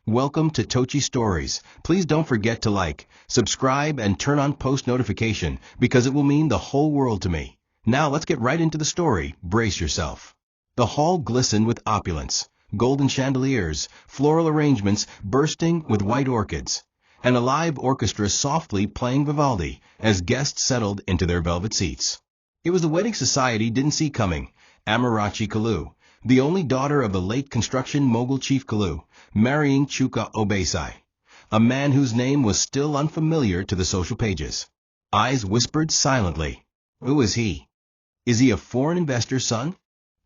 Welcome to TOCHI Stories. Please don't forget to like, subscribe, and turn on post notification because it will mean the whole world to me. Now let's get right into the story. Brace yourself. The hall glistened with opulence, golden chandeliers, floral arrangements bursting with white orchids, and a live orchestra softly playing Vivaldi as guests settled into their velvet seats. It was the wedding society didn't see coming. Kaloo, the only daughter of the late construction mogul Chief Kaloo, marrying Chuka, a man whose name was still unfamiliar to the social pages. Eyes whispered silently. Who is he? Is he a foreign investor's son?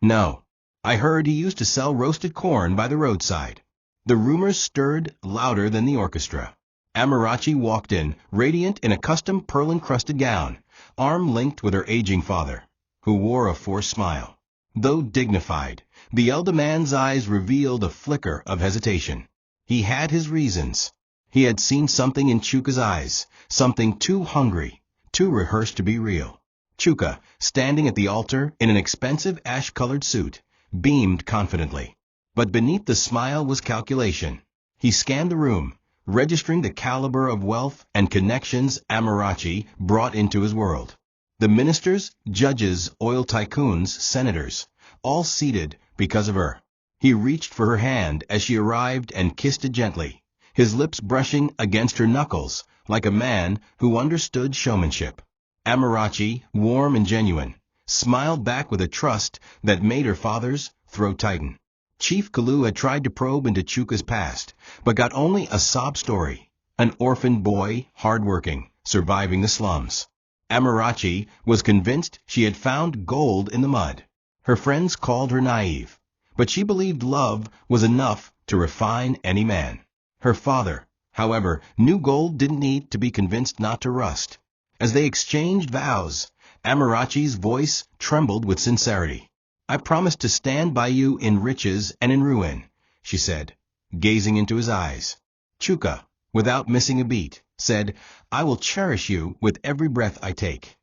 No. I heard he used to sell roasted corn by the roadside. The rumors stirred louder than the orchestra. Amarachi walked in, radiant in a custom pearl-encrusted gown, arm linked with her aging father, who wore a forced smile. Though dignified, the elder man's eyes revealed a flicker of hesitation. He had his reasons. He had seen something in Chuka's eyes, something too hungry, too rehearsed to be real. Chuka, standing at the altar in an expensive ash-colored suit, beamed confidently. But beneath the smile was calculation. He scanned the room, registering the caliber of wealth and connections Amarachi brought into his world. The ministers, judges, oil tycoons, senators, all seated because of her. He reached for her hand as she arrived and kissed it gently, his lips brushing against her knuckles like a man who understood showmanship. Amarachi, warm and genuine, smiled back with a trust that made her father's throat tighten. Chief Kaloo had tried to probe into Chuka's past, but got only a sob story. An orphaned boy, hardworking, surviving the slums. Amarachi was convinced she had found gold in the mud. Her friends called her naive, but she believed love was enough to refine any man. Her father, however, knew gold didn't need to be convinced not to rust. As they exchanged vows, Amarachi's voice trembled with sincerity. I promise to stand by you in riches and in ruin, she said, gazing into his eyes. Chuka, without missing a beat, said, I will cherish you with every breath I take.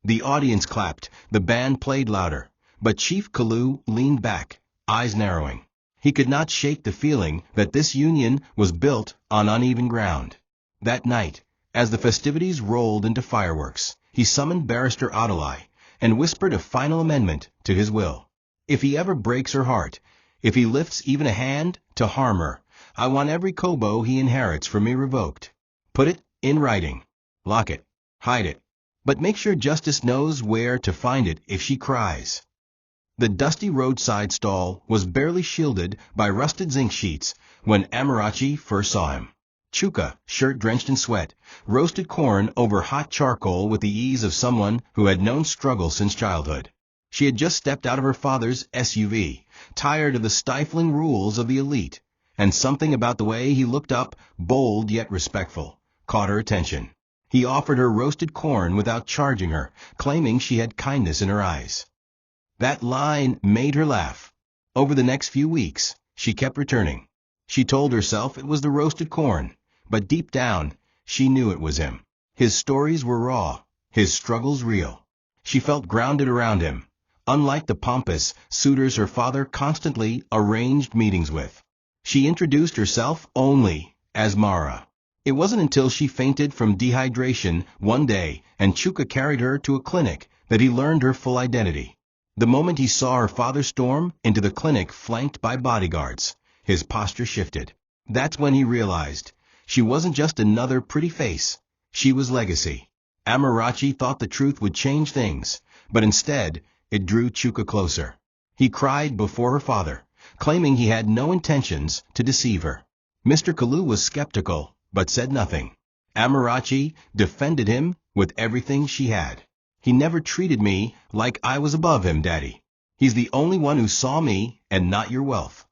The audience clapped, the band played louder, but Chief Kaloo leaned back, eyes narrowing. He could not shake the feeling that this union was built on uneven ground. That night, as the festivities rolled into fireworks, he summoned Barrister Adalai and whispered a final amendment to his will. If he ever breaks her heart, if he lifts even a hand to harm her, I want every kobo he inherits from me revoked. Put it in writing. Lock it. Hide it. But make sure justice knows where to find it if she cries. The dusty roadside stall was barely shielded by rusted zinc sheets when Amarachi first saw him. Chuka, shirt drenched in sweat, roasted corn over hot charcoal with the ease of someone who had known struggle since childhood. She had just stepped out of her father's SUV, tired of the stifling rules of the elite, and something about the way he looked up, bold yet respectful, caught her attention. He offered her roasted corn without charging her, claiming she had kindness in her eyes. That line made her laugh. Over the next few weeks, she kept returning. She told herself it was the roasted corn, but deep down, she knew it was him. His stories were raw, his struggles real. She felt grounded around him, unlike the pompous suitors her father constantly arranged meetings with. She introduced herself only as Mara. It wasn't until she fainted from dehydration one day and Chuka carried her to a clinic that he learned her full identity. The moment he saw her father storm into the clinic flanked by bodyguards, his posture shifted. That's when he realized she wasn't just another pretty face. She was legacy. Amarachi thought the truth would change things, but instead, it drew Chuka closer. He cried before her father, claiming he had no intentions to deceive her. Mr. Kaloo was skeptical, but said nothing. Amarachi defended him with everything she had. He never treated me like I was above him, Daddy. He's the only one who saw me and not your wealth.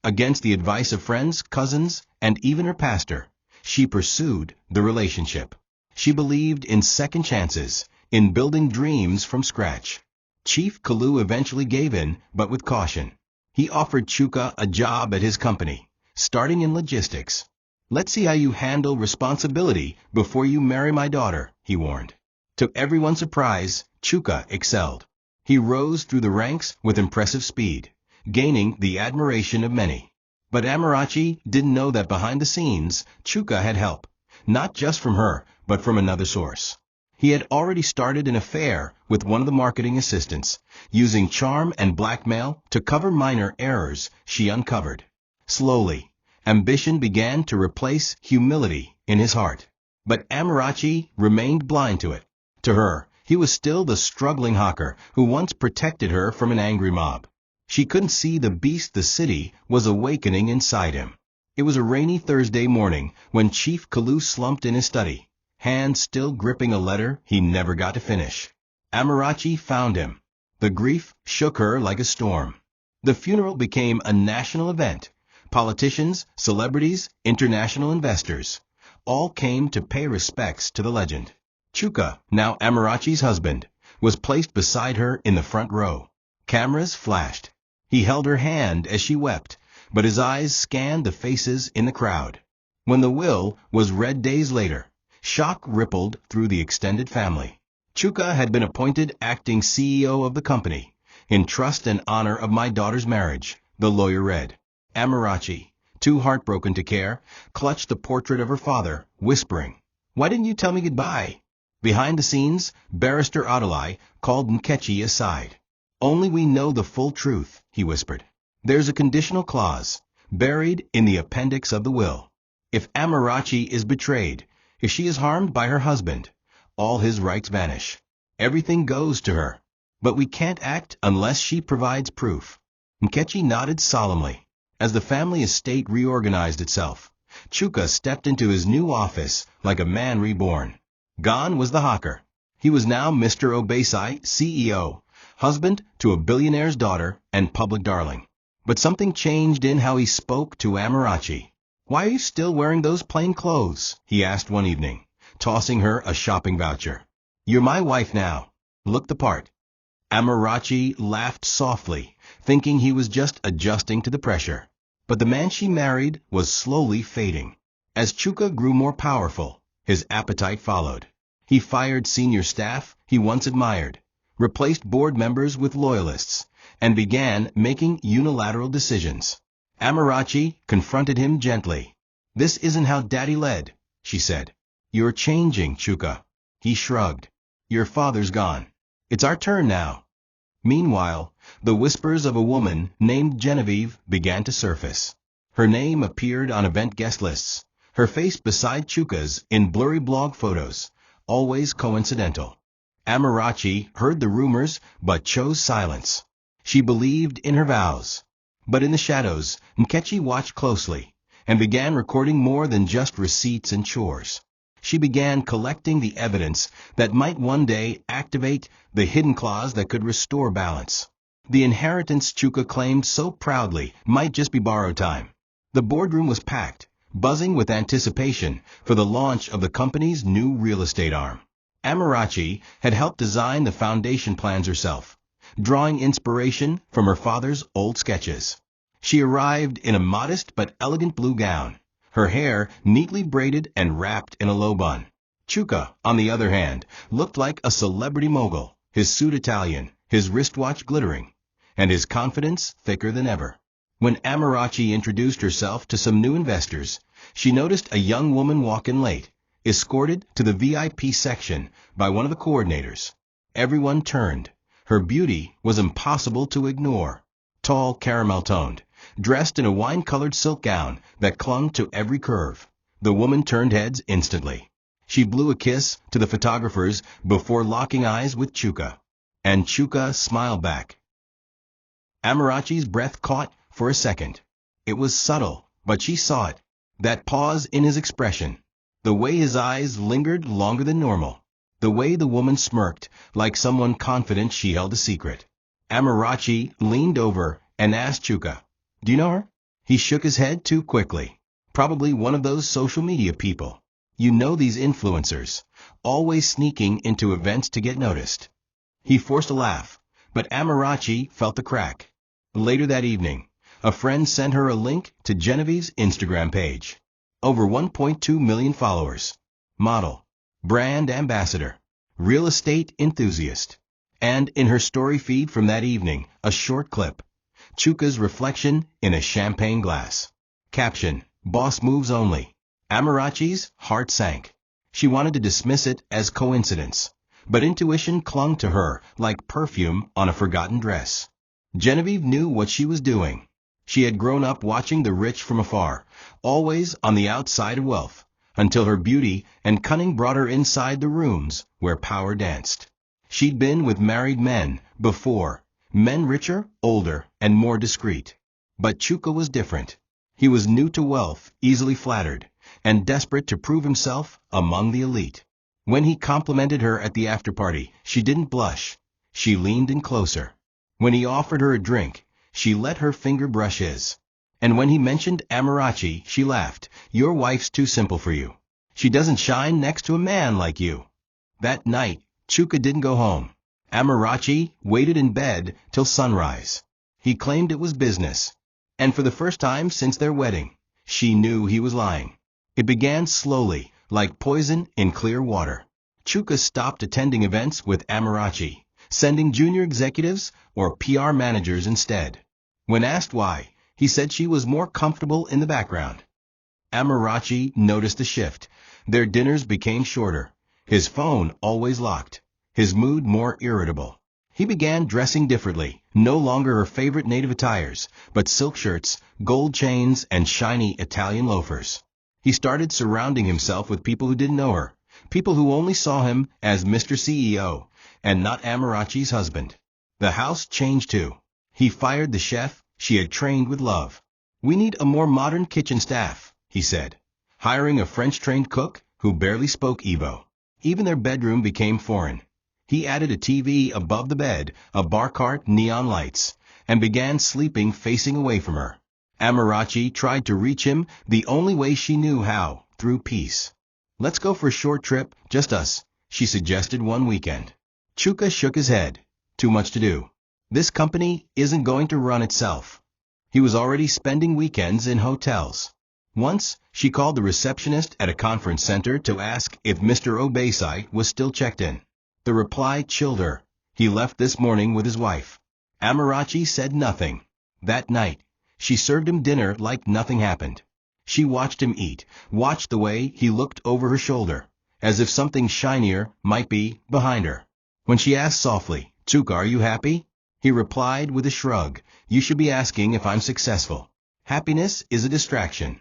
Against the advice of friends, cousins, and even her pastor, she pursued the relationship. She believed in second chances, in building dreams from scratch. Chief Kaloo eventually gave in, but with caution. He offered Chuka a job at his company, starting in logistics. Let's see how you handle responsibility before you marry my daughter, he warned. To everyone's surprise, Chuka excelled. He rose through the ranks with impressive speed, gaining the admiration of many. But Amarachi didn't know that behind the scenes, Chuka had help. Not just from her, but from another source. He had already started an affair with one of the marketing assistants, using charm and blackmail to cover minor errors she uncovered. Slowly, ambition began to replace humility in his heart. But Amarachi remained blind to it. To her, he was still the struggling hawker who once protected her from an angry mob. She couldn't see the beast the city was awakening inside him. It was a rainy Thursday morning when Chief Kaloo slumped in his study, hands still gripping a letter he never got to finish. Amarachi found him. The grief shook her like a storm. The funeral became a national event. Politicians, celebrities, international investors all came to pay respects to the legend. Chuka, now Amarachi's husband, was placed beside her in the front row. Cameras flashed. He held her hand as she wept, but his eyes scanned the faces in the crowd. When the will was read days later, shock rippled through the extended family. Chuka had been appointed acting CEO of the company. In trust and honor of my daughter's marriage, the lawyer read. Amarachi, too heartbroken to care, clutched the portrait of her father, whispering, "Why didn't you tell me goodbye?" Behind the scenes, Barrister Adalai called Netchi aside. "Only we know the full truth," he whispered. "There's a conditional clause, buried in the appendix of the will. If Amarachi is betrayed, if she is harmed by her husband, all his rights vanish. Everything goes to her. But we can't act unless she provides proof." Netchi nodded solemnly. As the family estate reorganized itself, Chuka stepped into his new office like a man reborn. Gone was the hawker. He was now Mr. Obasai, CEO, husband to a billionaire's daughter, and public darling. But something changed in how he spoke to Amarachi. "Why are you still wearing those plain clothes?" he asked one evening, tossing her a shopping voucher. "You're my wife now. Look the part." Amarachi laughed softly, thinking he was just adjusting to the pressure. But the man she married was slowly fading. As Chuka grew more powerful, his appetite followed. He fired senior staff he once admired, replaced board members with loyalists, and began making unilateral decisions. Amarachi confronted him gently. "This isn't how Daddy led," she said. "You're changing, Chuka." He shrugged. "Your father's gone. It's our turn now." Meanwhile, the whispers of a woman named Genevieve began to surface. Her name appeared on event guest lists, her face beside Chuka's in blurry blog photos, always coincidental. Amarachi heard the rumors but chose silence. She believed in her vows. But in the shadows, Netchi watched closely and began recording more than just receipts and chores. She began collecting the evidence that might one day activate the hidden clause that could restore balance. The inheritance Chuka claimed so proudly might just be borrowed time. The boardroom was packed, buzzing with anticipation for the launch of the company's new real estate arm. Amarachi had helped design the foundation plans herself, drawing inspiration from her father's old sketches. She arrived in a modest but elegant blue gown, her hair neatly braided and wrapped in a low bun. Chuka, on the other hand, looked like a celebrity mogul, his suit Italian, his wristwatch glittering, and his confidence thicker than ever. When Amarachi introduced herself to some new investors, she noticed a young woman walk in late, escorted to the VIP section by one of the coordinators. Everyone turned. Her beauty was impossible to ignore. Tall, caramel-toned, dressed in a wine-colored silk gown that clung to every curve, the woman turned heads instantly. She blew a kiss to the photographers before locking eyes with Chuka. And Chuka smiled back. Amarachi's breath caught for a second. It was subtle, but she saw it. That pause in his expression. The way his eyes lingered longer than normal. The way the woman smirked, like someone confident she held a secret. Amarachi leaned over and asked Chuka, "Do you know her?" He shook his head too quickly. "Probably one of those social media people. You know these influencers, always sneaking into events to get noticed." He forced a laugh, but Amarachi felt the crack. Later that evening, a friend sent her a link to Genevieve's Instagram page. Over 1.2 million followers. Model, brand ambassador, real estate enthusiast. And in her story feed from that evening, a short clip. Chuka's reflection in a champagne glass. Caption: Boss moves only. Amarachi's heart sank. She wanted to dismiss it as coincidence, but intuition clung to her like perfume on a forgotten dress. Genevieve knew what she was doing. She had grown up watching the rich from afar, always on the outside of wealth, until her beauty and cunning brought her inside the rooms where power danced. She'd been with married men before, men richer, older, and more discreet. But Chuka was different. He was new to wealth, easily flattered, and desperate to prove himself among the elite. When he complimented her at the after-party, she didn't blush. She leaned in closer. When he offered her a drink, she let her finger brush his. And when he mentioned Amarachi, she laughed. Your wife's too simple for you. She doesn't shine next to a man like you. That night, Chuka didn't go home. Amarachi waited in bed till sunrise. He claimed it was business. And for the first time since their wedding, she knew he was lying. It began slowly, like poison in clear water. Chuka stopped attending events with Amarachi, sending junior executives or PR managers instead. When asked why, he said she was more comfortable in the background. Amarachi noticed the shift. Their dinners became shorter. His phone always locked. His mood more irritable. He began dressing differently, no longer her favorite native attires, but silk shirts, gold chains, and shiny Italian loafers. He started surrounding himself with people who didn't know her, people who only saw him as Mr. CEO, and not Amarachi's husband. The house changed too. He fired the chef she had trained with love. We need a more modern kitchen staff, he said, hiring a French-trained cook who barely spoke Igbo. Even their bedroom became foreign. He added a TV above the bed, a bar cart, neon lights, and began sleeping facing away from her. Amarachi tried to reach him the only way she knew how, through peace. Let's go for a short trip, just us, she suggested one weekend. Chuka shook his head. Too much to do. This company isn't going to run itself. He was already spending weekends in hotels. Once, she called the receptionist at a conference center to ask if Mr. Obaisai was still checked in. The reply chilled her. He left this morning with his wife. Amarachi said nothing. That night, she served him dinner like nothing happened. She watched him eat, watched the way he looked over her shoulder, as if something shinier might be behind her. When she asked softly, Chuka, are you happy? He replied with a shrug, you should be asking if I'm successful. Happiness is a distraction.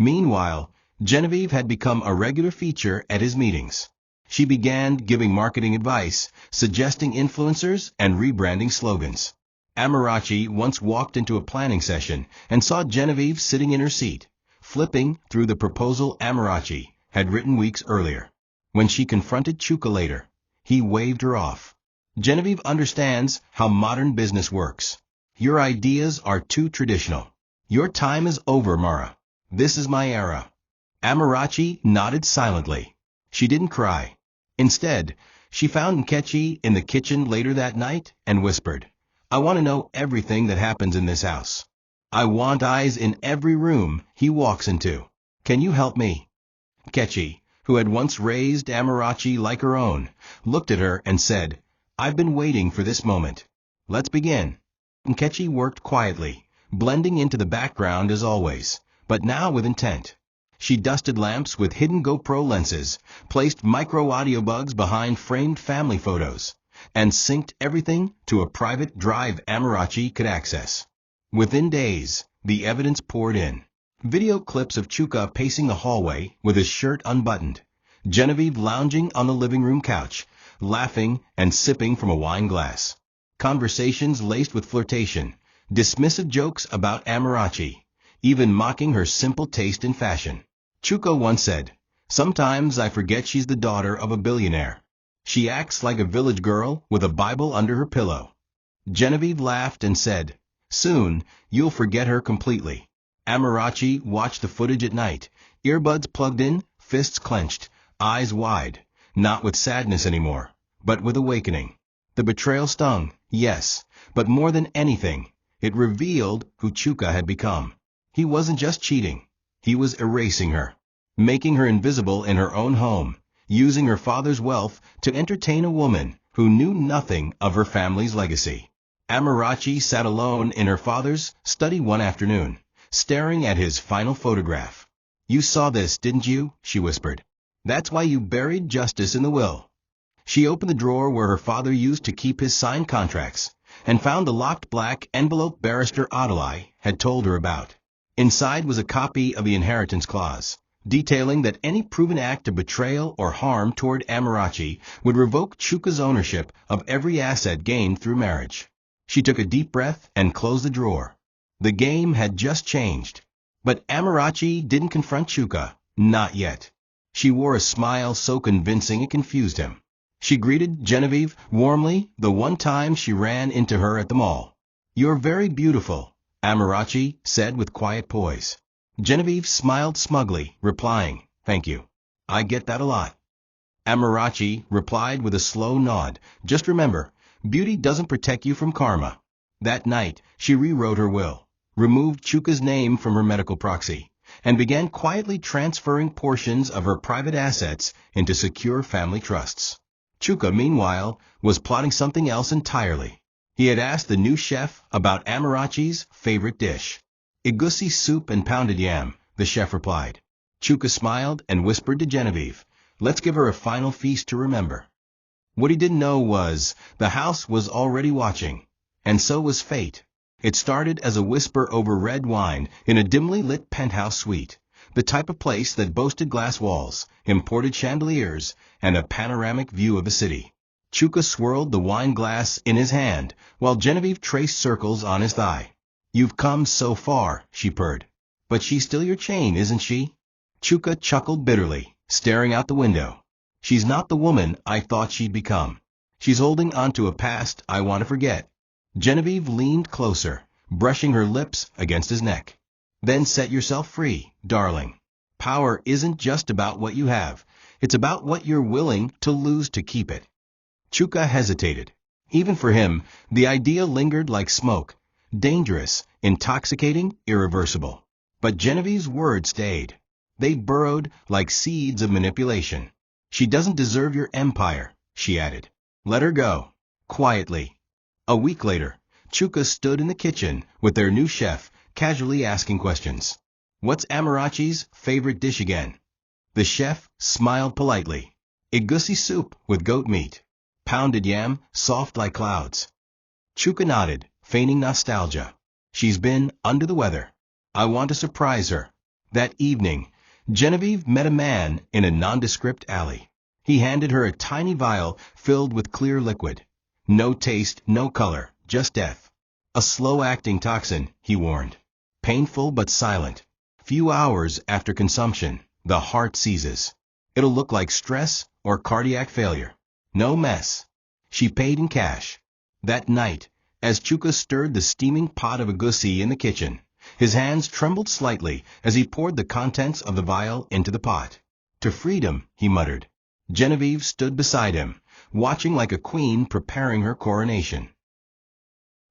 Meanwhile, Genevieve had become a regular feature at his meetings. She began giving marketing advice, suggesting influencers, and rebranding slogans. Amarachi once walked into a planning session and saw Genevieve sitting in her seat, flipping through the proposal Amarachi had written weeks earlier. When she confronted Chuka later, he waved her off. Genevieve understands how modern business works. Your ideas are too traditional. Your time is over, Mara. This is my era. Amarachi nodded silently. She didn't cry. Instead, she found Netchi in the kitchen later that night and whispered, I want to know everything that happens in this house. I want eyes in every room he walks into. Can you help me? Netchi, who had once raised Amarachi like her own, looked at her and said, I've been waiting for this moment. Let's begin. Netchi worked quietly, blending into the background as always, but now with intent. She dusted lamps with hidden GoPro lenses, placed micro-audio bugs behind framed family photos, and synced everything to a private drive Amarachi could access. Within days, the evidence poured in. Video clips of Chuka pacing the hallway with his shirt unbuttoned, Genevieve lounging on the living room couch, laughing and sipping from a wine glass. Conversations laced with flirtation, dismissive jokes about Amarachi, even mocking her simple taste in fashion. Chuka once said, sometimes I forget she's the daughter of a billionaire. She acts like a village girl with a Bible under her pillow. Genevieve laughed and said, soon, you'll forget her completely. Amarachi watched the footage at night, earbuds plugged in, fists clenched, eyes wide, not with sadness anymore, but with awakening. The betrayal stung, yes, but more than anything, it revealed who Chuka had become. He wasn't just cheating. He was erasing her, making her invisible in her own home, using her father's wealth to entertain a woman who knew nothing of her family's legacy. Amarachi sat alone in her father's study one afternoon, staring at his final photograph. "You saw this, didn't you?" she whispered. "That's why you buried justice in the will." She opened the drawer where her father used to keep his signed contracts, and found the locked black envelope Barrister Adlai had told her about. Inside was a copy of the inheritance clause, detailing that any proven act of betrayal or harm toward Amarachi would revoke Chuka's ownership of every asset gained through marriage. She took a deep breath and closed the drawer. The game had just changed. But Amarachi didn't confront Chuka, not yet. She wore a smile so convincing it confused him. She greeted Genevieve warmly the one time she ran into her at the mall. "You're very beautiful," Amarachi said with quiet poise. Genevieve smiled smugly, replying, "Thank you. I get that a lot." Amarachi replied with a slow nod, "Just remember, beauty doesn't protect you from karma." That night, she rewrote her will, removed Chuka's name from her medical proxy, and began quietly transferring portions of her private assets into secure family trusts. Chuka, meanwhile, was plotting something else entirely. He had asked the new chef about Amarachi's favorite dish. "Egusi soup and pounded yam," the chef replied. Chuka smiled and whispered to Genevieve, "Let's give her a final feast to remember." What he didn't know was, the house was already watching, and so was fate. It started as a whisper over red wine in a dimly lit penthouse suite, the type of place that boasted glass walls, imported chandeliers, and a panoramic view of the city. Chuka swirled the wine glass in his hand, while Genevieve traced circles on his thigh. "You've come so far," she purred. "But she's still your chain, isn't she?" Chuka chuckled bitterly, staring out the window. "She's not the woman I thought she'd become. She's holding onto a past I want to forget." Genevieve leaned closer, brushing her lips against his neck. "Then set yourself free, darling. Power isn't just about what you have. It's about what you're willing to lose to keep it." Chuka hesitated. Even for him, the idea lingered like smoke, dangerous, intoxicating, irreversible. But Genevieve's words stayed. They burrowed like seeds of manipulation. "She doesn't deserve your empire," she added. "Let her go." Quietly. A week later, Chuka stood in the kitchen with their new chef, casually asking questions. "What's Amarachi's favorite dish again?" The chef smiled politely. "Egusi soup with goat meat. Pounded yam, soft like clouds." Chuka nodded, feigning nostalgia. "She's been under the weather. I want to surprise her." That evening, Genevieve met a man in a nondescript alley. He handed her a tiny vial filled with clear liquid. No taste, no color, just death. "A slow-acting toxin," he warned. "Painful but silent. Few hours after consumption, the heart seizes. It'll look like stress or cardiac failure. No mess." She paid in cash. That night, as Chuka stirred the steaming pot of egusi in the kitchen, his hands trembled slightly as he poured the contents of the vial into the pot. "To freedom," he muttered. Genevieve stood beside him, watching like a queen preparing her coronation.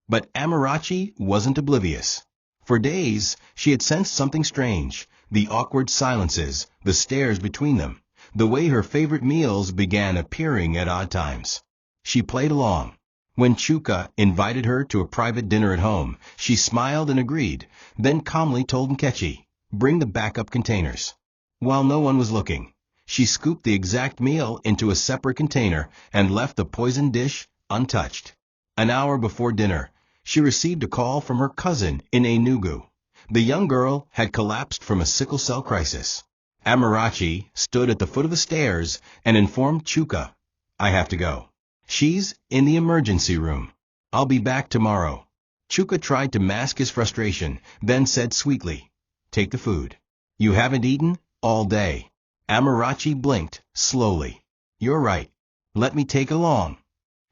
But Amarachi wasn't oblivious. For days, she had sensed something strange, the awkward silences, the stares between them, the way her favorite meals began appearing at odd times. She played along. When Chuka invited her to a private dinner at home, she smiled and agreed, then calmly told Netchi, "Bring the backup containers." While no one was looking, she scooped the exact meal into a separate container and left the poisoned dish untouched. An hour before dinner, she received a call from her cousin in Enugu. The young girl had collapsed from a sickle cell crisis. Amarachi stood at the foot of the stairs and informed Chuka, "I have to go. She's in the emergency room. I'll be back tomorrow." Chuka tried to mask his frustration, then said sweetly, "Take the food. You haven't eaten all day." Amarachi blinked, slowly. "You're right. Let me take along."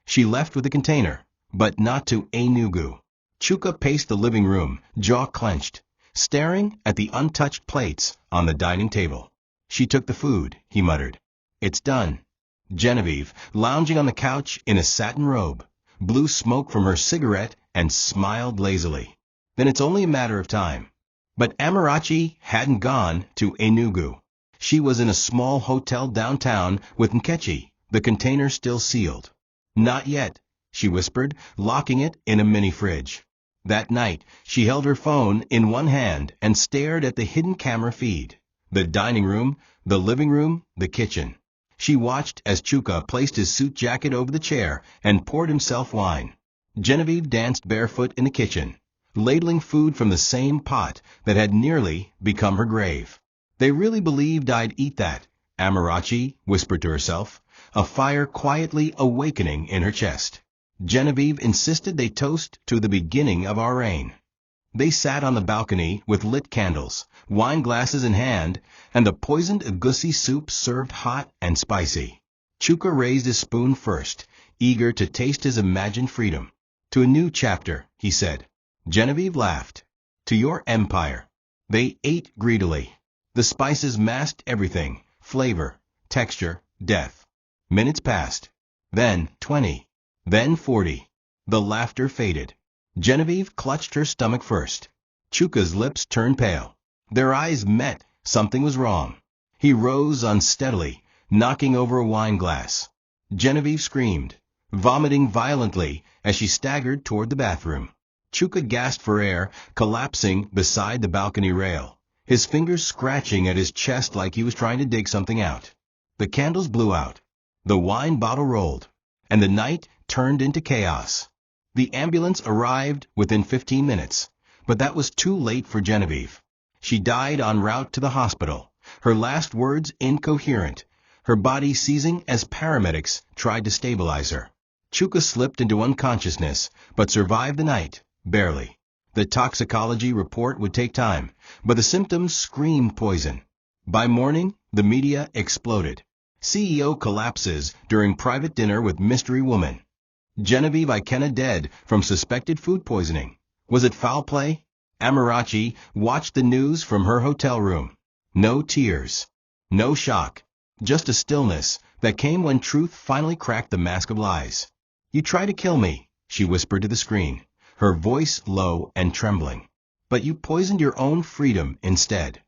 She left with the container, but not to Enugu. Chuka paced the living room, jaw clenched, staring at the untouched plates on the dining table. "She took the food," he muttered. "It's done." Genevieve, lounging on the couch in a satin robe, blew smoke from her cigarette and smiled lazily. "Then it's only a matter of time." But Amarachi hadn't gone to Enugu. She was in a small hotel downtown with Netchi, the container still sealed. "Not yet," she whispered, locking it in a mini fridge. That night, she held her phone in one hand and stared at the hidden camera feed. The dining room, the living room, the kitchen. She watched as Chuka placed his suit jacket over the chair and poured himself wine. Genevieve danced barefoot in the kitchen, ladling food from the same pot that had nearly become her grave. They really believed I'd eat that, Amarachi whispered to herself, a fire quietly awakening in her chest. Genevieve insisted they toast to the beginning of our reign. They sat on the balcony with lit candles, wine glasses in hand, and the poisoned egusi soup served hot and spicy. Chuka raised his spoon first, eager to taste his imagined freedom. To a new chapter, he said. Genevieve laughed. To your empire. They ate greedily. The spices masked everything, flavor, texture, death. Minutes passed. Then 20. Then 40. The laughter faded. Genevieve clutched her stomach first. Chuka's lips turned pale. Their eyes met. Something was wrong. He rose unsteadily, knocking over a wine glass. Genevieve screamed, vomiting violently as she staggered toward the bathroom. Chuka gasped for air, collapsing beside the balcony rail, his fingers scratching at his chest like he was trying to dig something out. The candles blew out. The wine bottle rolled, and the night turned into chaos. The ambulance arrived within 15 minutes, but that was too late for Genevieve. She died en route to the hospital, her last words incoherent, her body seizing as paramedics tried to stabilize her. Chuka slipped into unconsciousness, but survived the night, barely. The toxicology report would take time, but the symptoms screamed poison. By morning, the media exploded. CEO collapses during private dinner with mystery woman. Genevieve Ikena dead from suspected food poisoning. Was it foul play? Amarachi watched the news from her hotel room. No tears. No shock. Just a stillness that came when truth finally cracked the mask of lies. You tried to kill me, she whispered to the screen, her voice low and trembling. But you poisoned your own freedom instead.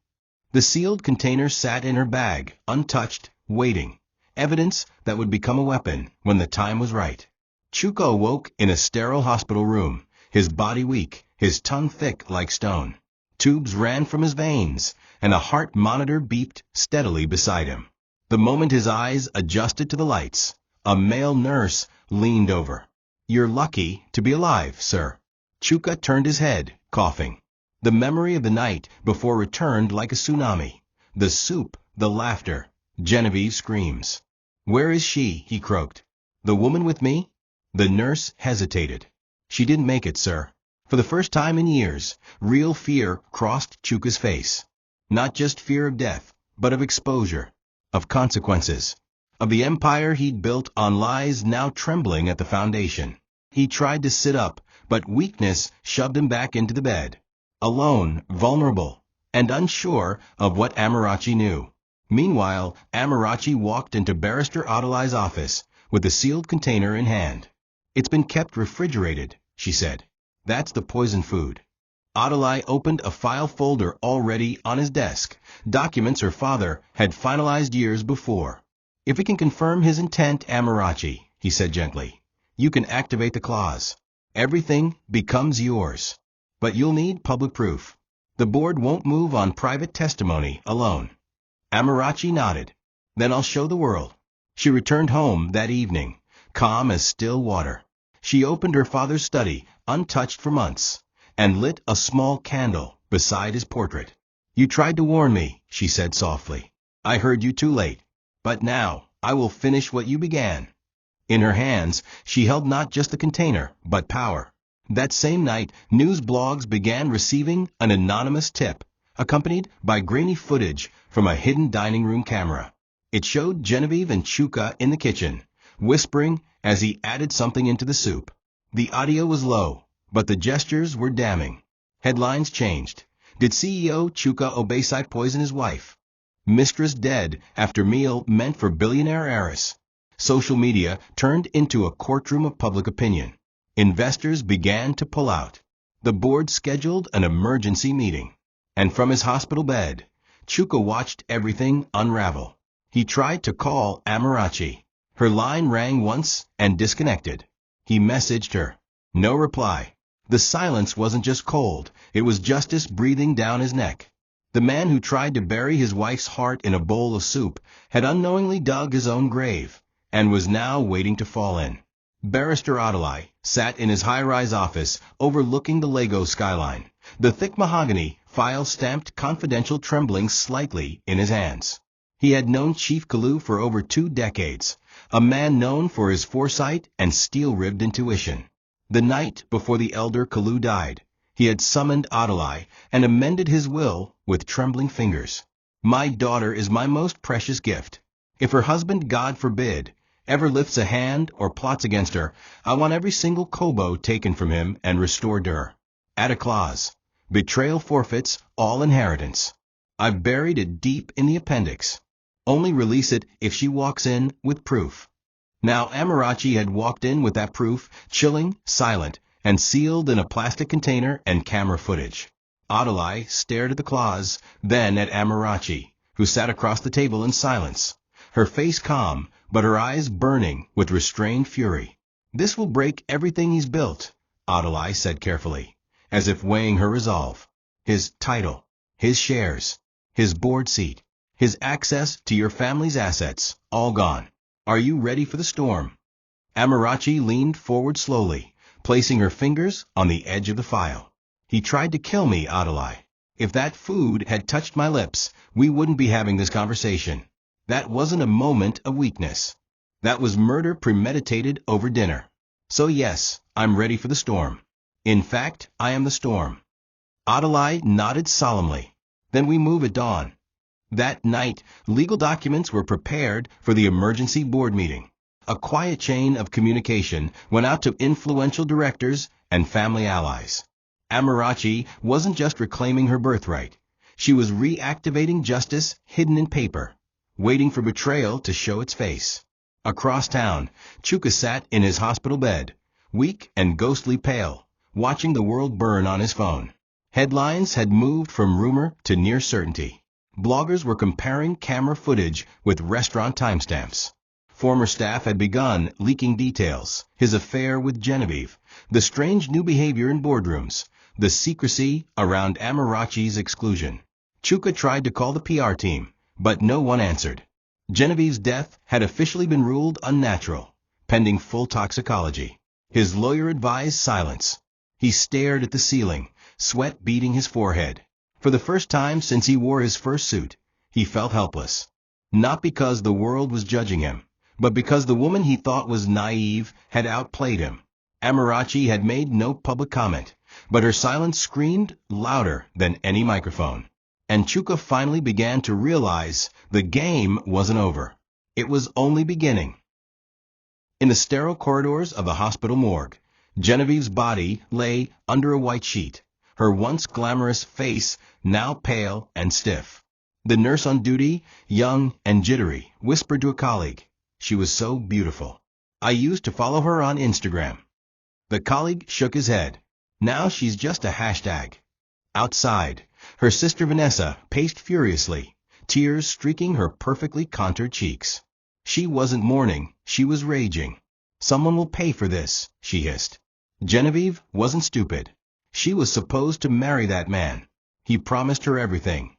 The sealed container sat in her bag, untouched, waiting. Evidence that would become a weapon when the time was right. Chuka awoke in a sterile hospital room, his body weak, his tongue thick like stone. Tubes ran from his veins, and a heart monitor beeped steadily beside him. The moment his eyes adjusted to the lights, a male nurse leaned over. You're lucky to be alive, sir. Chuka turned his head, coughing. The memory of the night before returned like a tsunami. The soup, the laughter, Genevieve's screams. Where is she? He croaked. The woman with me? The nurse hesitated. She didn't make it, sir. For the first time in years, real fear crossed Chuka's face. Not just fear of death, but of exposure, of consequences, of the empire he'd built on lies now trembling at the foundation. He tried to sit up, but weakness shoved him back into the bed. Alone, vulnerable, and unsure of what Amarachi knew. Meanwhile, Amarachi walked into Barrister Adeli's office with the sealed container in hand. It's been kept refrigerated, she said. That's the poison food. Adeli opened a file folder already on his desk, documents her father had finalized years before. If we can confirm his intent, Amarachi, he said gently, you can activate the clause. Everything becomes yours. But you'll need public proof. The board won't move on private testimony alone. Amarachi nodded. Then I'll show the world. She returned home that evening, calm as still water. She opened her father's study, untouched for months, and lit a small candle beside his portrait. You tried to warn me, she said softly. I heard you too late. But now, I will finish what you began. In her hands, she held not just the container, but power. That same night, news blogs began receiving an anonymous tip, accompanied by grainy footage from a hidden dining room camera. It showed Genevieve and Chuka in the kitchen, whispering as he added something into the soup. The audio was low, but the gestures were damning. Headlines changed. Did CEO Chuka Obesai poison his wife? Mistress dead after meal meant for billionaire heiress. Social media turned into a courtroom of public opinion. Investors began to pull out. The board scheduled an emergency meeting. And from his hospital bed, Chuka watched everything unravel. He tried to call Amarachi. Her line rang once and disconnected. He messaged her. No reply. The silence wasn't just cold, it was justice breathing down his neck. The man who tried to bury his wife's heart in a bowl of soup had unknowingly dug his own grave, and was now waiting to fall in. Barrister Adalai sat in his high-rise office overlooking the Lego skyline, the thick mahogany, file-stamped confidential trembling slightly in his hands. He had known Chief Kaloo for over 2 decades, a man known for his foresight and steel-ribbed intuition. The night before the elder Kaloo died, he had summoned Adalai and amended his will with trembling fingers. My daughter is my most precious gift. If her husband, God forbid, ever lifts a hand or plots against her, I want every single kobo taken from him and restored to her. Add a clause. Betrayal forfeits all inheritance. I've buried it deep in the appendix. Only release it if she walks in with proof. Now Amarachi had walked in with that proof, chilling, silent, and sealed in a plastic container and camera footage. Adalai stared at the clause, then at Amarachi, who sat across the table in silence, her face calm, but her eyes burning with restrained fury. This will break everything he's built, Adalai said carefully, as if weighing her resolve. His title, his shares, his board seat, his access to your family's assets, all gone. Are you ready for the storm? Amarachi leaned forward slowly, placing her fingers on the edge of the file. He tried to kill me, Adalai. If that food had touched my lips, we wouldn't be having this conversation. That wasn't a moment of weakness. That was murder premeditated over dinner. So yes, I'm ready for the storm. In fact, I am the storm. Adalai nodded solemnly. Then we move at dawn. That night, legal documents were prepared for the emergency board meeting. A quiet chain of communication went out to influential directors and family allies. Amarachi wasn't just reclaiming her birthright. She was reactivating justice hidden in paper, waiting for betrayal to show its face. Across town, Chuka sat in his hospital bed, weak and ghostly pale, watching the world burn on his phone. Headlines had moved from rumor to near certainty. Bloggers were comparing camera footage with restaurant timestamps. Former staff had begun leaking details, his affair with Genevieve, the strange new behavior in boardrooms, the secrecy around Amarachi's exclusion. Chuka tried to call the PR team, but no one answered. Genevieve's death had officially been ruled unnatural, pending full toxicology. His lawyer advised silence. He stared at the ceiling, sweat beading his forehead. For the first time since he wore his first suit, he felt helpless. Not because the world was judging him, but because the woman he thought was naive had outplayed him. Amarachi had made no public comment, but her silence screamed louder than any microphone. And Chuka finally began to realize the game wasn't over. It was only beginning. In the sterile corridors of the hospital morgue, Genevieve's body lay under a white sheet, her once glamorous face now pale and stiff. The nurse on duty, young and jittery, whispered to a colleague, "She was so beautiful. I used to follow her on Instagram." The colleague shook his head. "Now she's just a hashtag." Outside, her sister Vanessa paced furiously, tears streaking her perfectly contoured cheeks. She wasn't mourning, she was raging. "Someone will pay for this," she hissed. Genevieve wasn't stupid. She was supposed to marry that man. He promised her everything.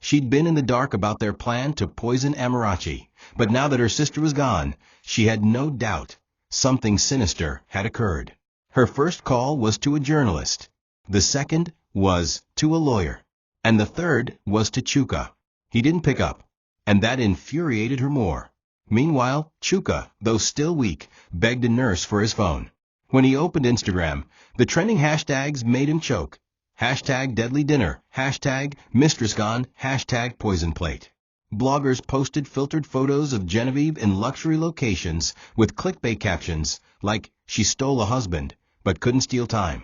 She'd been in the dark about their plan to poison Amarachi, but now that her sister was gone, she had no doubt something sinister had occurred. Her first call was to a journalist. The second was to a lawyer. And the third was to Chuka. He didn't pick up, and that infuriated her more. Meanwhile, Chuka, though still weak, begged a nurse for his phone. When he opened Instagram, the trending hashtags made him choke. Hashtag deadly dinner, hashtag mistress gone, hashtag poison plate. Bloggers posted filtered photos of Genevieve in luxury locations with clickbait captions like, "She stole a husband, but couldn't steal time."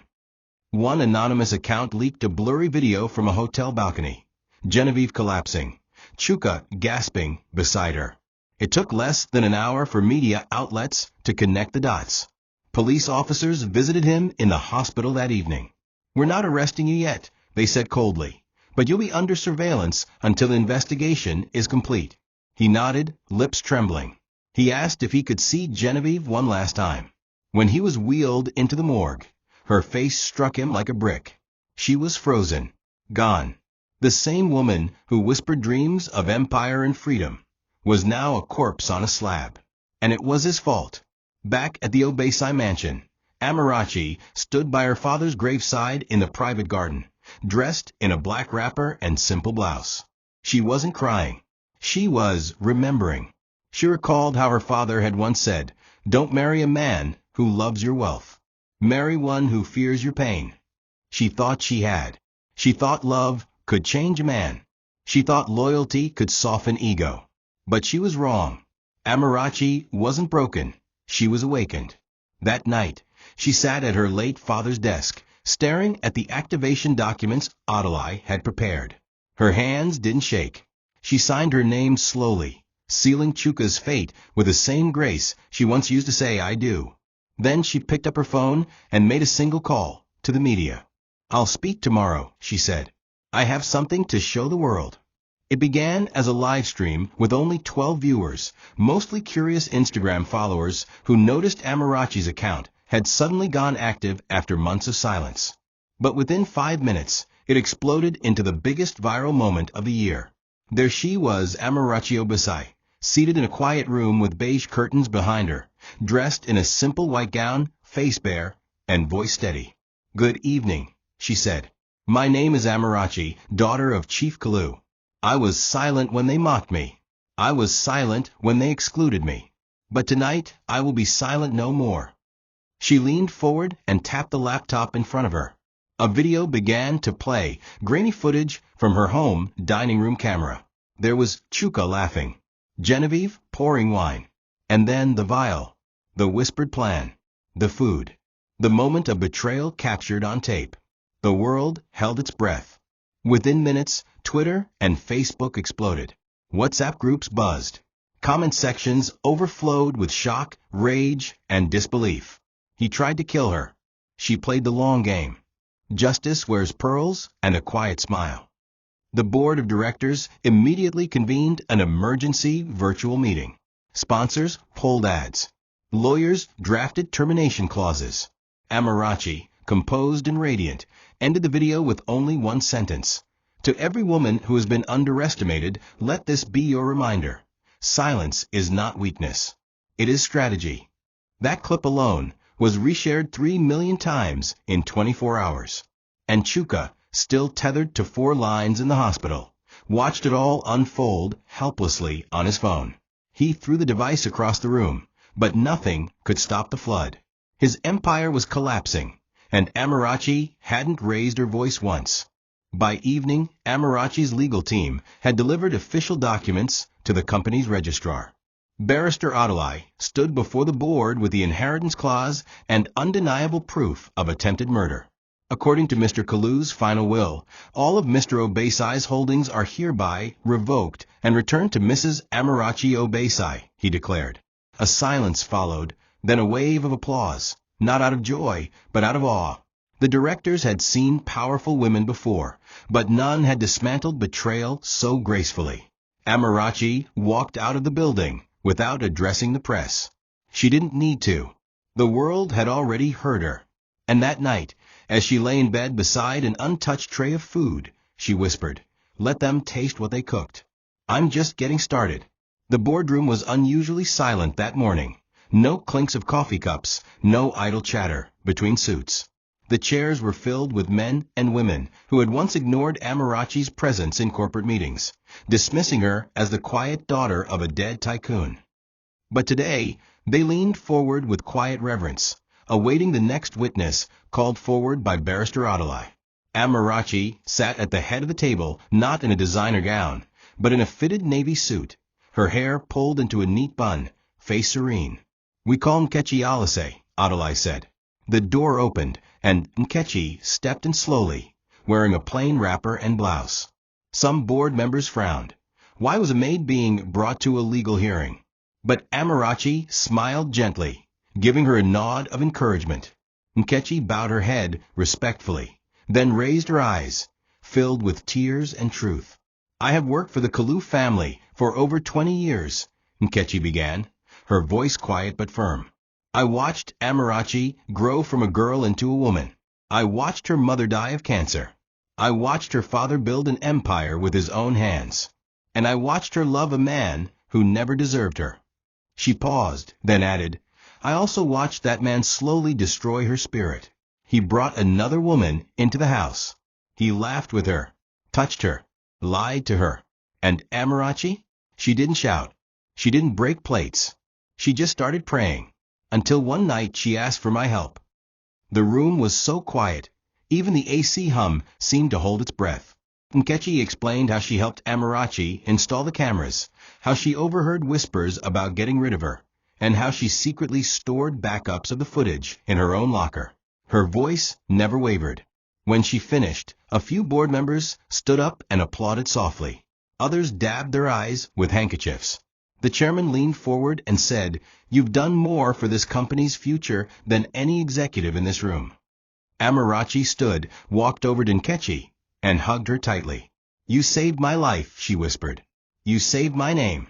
One anonymous account leaked a blurry video from a hotel balcony. Genevieve collapsing, Chuka gasping beside her. It took less than an hour for media outlets to connect the dots. Police officers visited him in the hospital that evening. "We're not arresting you yet," they said coldly, "but you'll be under surveillance until the investigation is complete." He nodded, lips trembling. He asked if he could see Genevieve one last time. When he was wheeled into the morgue, Her face struck him like a brick. She was frozen. Gone. The same woman who whispered dreams of empire and freedom was now a corpse on a slab. And it was his fault. Back at the Obeisai mansion, Amarachi stood by her father's graveside in the private garden, dressed in a black wrapper and simple blouse. She wasn't crying. She was remembering. She recalled how her father had once said, "Don't marry a man who loves your wealth. Marry one who fears your pain." She thought she had. She thought love could change a man. She thought loyalty could soften ego. But she was wrong. Amarachi wasn't broken. She was awakened. That night, she sat at her late father's desk, staring at the activation documents Adalai had prepared. Her hands didn't shake. She signed her name slowly, sealing Chuka's fate with the same grace she once used to say, "I do." Then she picked up her phone and made a single call to the media. "I'll speak tomorrow," she said. "I have something to show the world." It began as a live stream with only 12 viewers, mostly curious Instagram followers who noticed Amarachi's account had suddenly gone active after months of silence. But within 5 minutes, it exploded into the biggest viral moment of the year. There she was, Amarachi Obisai, seated in a quiet room with beige curtains behind her, dressed in a simple white gown, face bare, and voice steady. "Good evening," she said. "My name is Amarachi, daughter of Chief Kaloo. I was silent when they mocked me. I was silent when they excluded me. But tonight I will be silent no more." She leaned forward and tapped the laptop in front of her. A video began to play, grainy footage from her home dining room camera. There was Chuka laughing, Genevieve pouring wine, and then the vial, the whispered plan, the food. The moment of betrayal captured on tape. The world held its breath. Within minutes, Twitter and Facebook exploded. WhatsApp groups buzzed. Comment sections overflowed with shock, rage, and disbelief. He tried to kill her. She played the long game. Justice wears pearls and a quiet smile. The board of directors immediately convened an emergency virtual meeting. Sponsors pulled ads. Lawyers drafted termination clauses. Amarachi, composed and radiant, ended the video with only one sentence. "To every woman who has been underestimated, let this be your reminder. Silence is not weakness. It is strategy." That clip alone was reshared 3 million times in 24 hours. And Chuka, still tethered to 4 lines in the hospital, watched it all unfold helplessly on his phone. He threw the device across the room, but nothing could stop the flood. His empire was collapsing, and Amarachi hadn't raised her voice once. By evening, Amarachi's legal team had delivered official documents to the company's registrar. Barrister Adalai stood before the board with the inheritance clause and undeniable proof of attempted murder. According to Mr. Kaloo's final will, all of Mr. Obeisai's holdings are hereby revoked and returned to Mrs. Amarachi Obeisai, he declared. A silence followed, then a wave of applause, not out of joy, but out of awe. The directors had seen powerful women before, but none had dismantled betrayal so gracefully. Amarachi walked out of the building without addressing the press. She didn't need to. The world had already heard her. And that night, as she lay in bed beside an untouched tray of food, she whispered, "Let them taste what they cooked. I'm just getting started." The boardroom was unusually silent that morning. No clinks of coffee cups, no idle chatter between suits. The chairs were filled with men and women who had once ignored Amarachi's presence in corporate meetings, dismissing her as the quiet daughter of a dead tycoon. But today, they leaned forward with quiet reverence, awaiting the next witness called forward by Barrister Adalai. Amarachi sat at the head of the table, not in a designer gown, but in a fitted navy suit, her hair pulled into a neat bun, face serene. "We call Netchi Alase," Adalai said. The door opened, and Netchi stepped in slowly, wearing a plain wrapper and blouse. Some board members frowned. Why was a maid being brought to a legal hearing? But Amarachi smiled gently, giving her a nod of encouragement. Netchi bowed her head respectfully, then raised her eyes, filled with tears and truth. "I have worked for the Kaloo family for over 20 years, Netchi began, her voice quiet but firm. "I watched Amarachi grow from a girl into a woman. I watched her mother die of cancer. I watched her father build an empire with his own hands. And I watched her love a man who never deserved her. She paused, then added, I also watched that man slowly destroy her spirit. He brought another woman into the house. He laughed with her, touched her, lied to her. And Amarachi? She didn't shout. She didn't break plates. She just started praying. Until one night she asked for my help. The room was so quiet, even the AC hum seemed to hold its breath. Netchi explained how she helped Amarachi install the cameras, how she overheard whispers about getting rid of her, and how she secretly stored backups of the footage in her own locker. Her voice never wavered. When she finished, a few board members stood up and applauded softly. Others dabbed their eyes with handkerchiefs. The chairman leaned forward and said, You've done more for this company's future than any executive in this room. Amarachi stood, walked over to Netchi, and hugged her tightly. You saved my life, she whispered. You saved my name.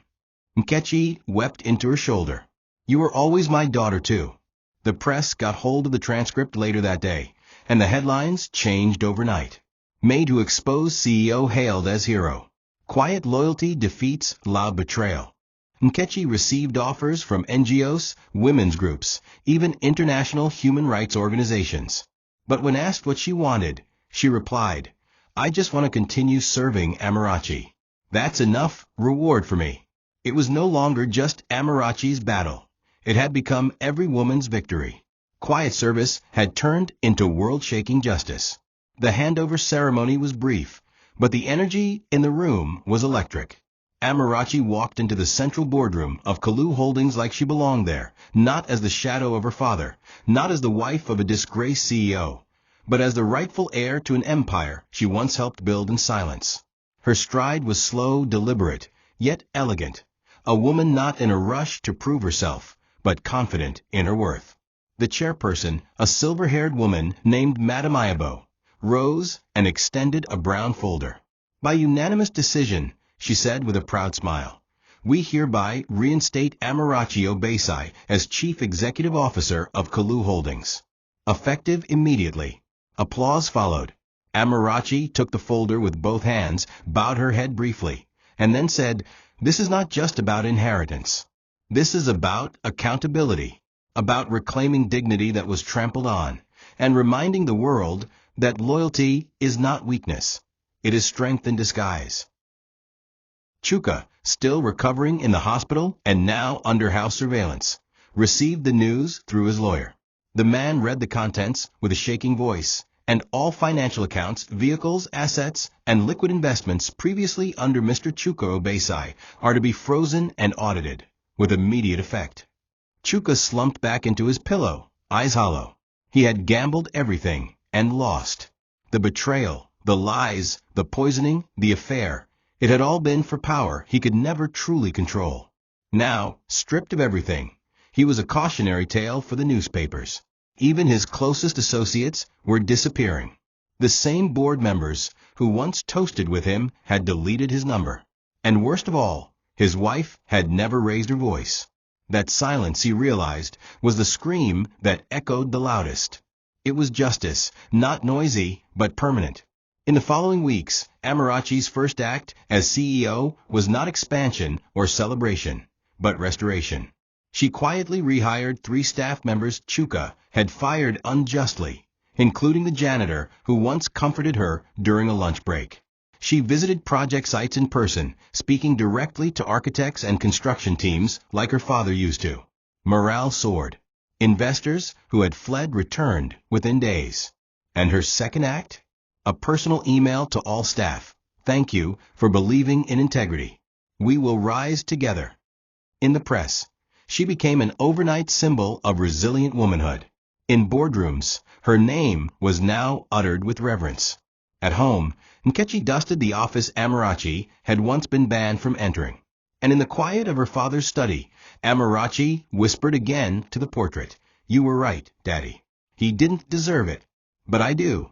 Netchi wept into her shoulder. You were always my daughter, too. The press got hold of the transcript later that day, and the headlines changed overnight. Made to expose CEO hailed as hero. Quiet loyalty defeats loud betrayal. Netchi received offers from NGOs, women's groups, even international human rights organizations. But when asked what she wanted, she replied, I just want to continue serving Amarachi. That's enough reward for me. It was no longer just Amarachi's battle. It had become every woman's victory. Quiet service had turned into world-shaking justice. The handover ceremony was brief, but the energy in the room was electric. Amarachi walked into the central boardroom of Kaloo Holdings like she belonged there, not as the shadow of her father, not as the wife of a disgraced CEO, but as the rightful heir to an empire she once helped build in silence. Her stride was slow, deliberate, yet elegant, a woman not in a rush to prove herself, but confident in her worth. The chairperson, a silver-haired woman named Madame Ayabo, rose and extended a brown folder. By unanimous decision, she said with a proud smile, we hereby reinstate Amarachi Obeisai as Chief Executive Officer of Kaloo Holdings. Effective immediately. Applause followed. Amarachi took the folder with both hands, bowed her head briefly, and then said, This is not just about inheritance. This is about accountability, about reclaiming dignity that was trampled on, and reminding the world that loyalty is not weakness. It is strength in disguise. Chuka, still recovering in the hospital and now under house surveillance, received the news through his lawyer. The man read the contents with a shaking voice, and all financial accounts, vehicles, assets, and liquid investments previously under Mr. Chuka Obeisai are to be frozen and audited, with immediate effect. Chuka slumped back into his pillow, eyes hollow. He had gambled everything and lost. The betrayal, the lies, the poisoning, the affair. It had all been for power he could never truly control. Now, stripped of everything, he was a cautionary tale for the newspapers. Even his closest associates were disappearing. The same board members who once toasted with him had deleted his number. And worst of all, his wife had never raised her voice. That silence, he realized, was the scream that echoed the loudest. It was justice, not noisy, but permanent. In the following weeks, Amarachi's first act as CEO was not expansion or celebration, but restoration. She quietly rehired 3 staff members Chuka had fired unjustly, including the janitor who once comforted her during a lunch break. She visited project sites in person, speaking directly to architects and construction teams like her father used to. Morale soared. Investors who had fled returned within days. And her second act? A personal email to all staff. Thank you for believing in integrity. We will rise together. In the press, she became an overnight symbol of resilient womanhood. In boardrooms, her name was now uttered with reverence. At home, Netchi dusted the office Amarachi had once been banned from entering. And in the quiet of her father's study, Amarachi whispered again to the portrait, You were right, Daddy. He didn't deserve it, but I do.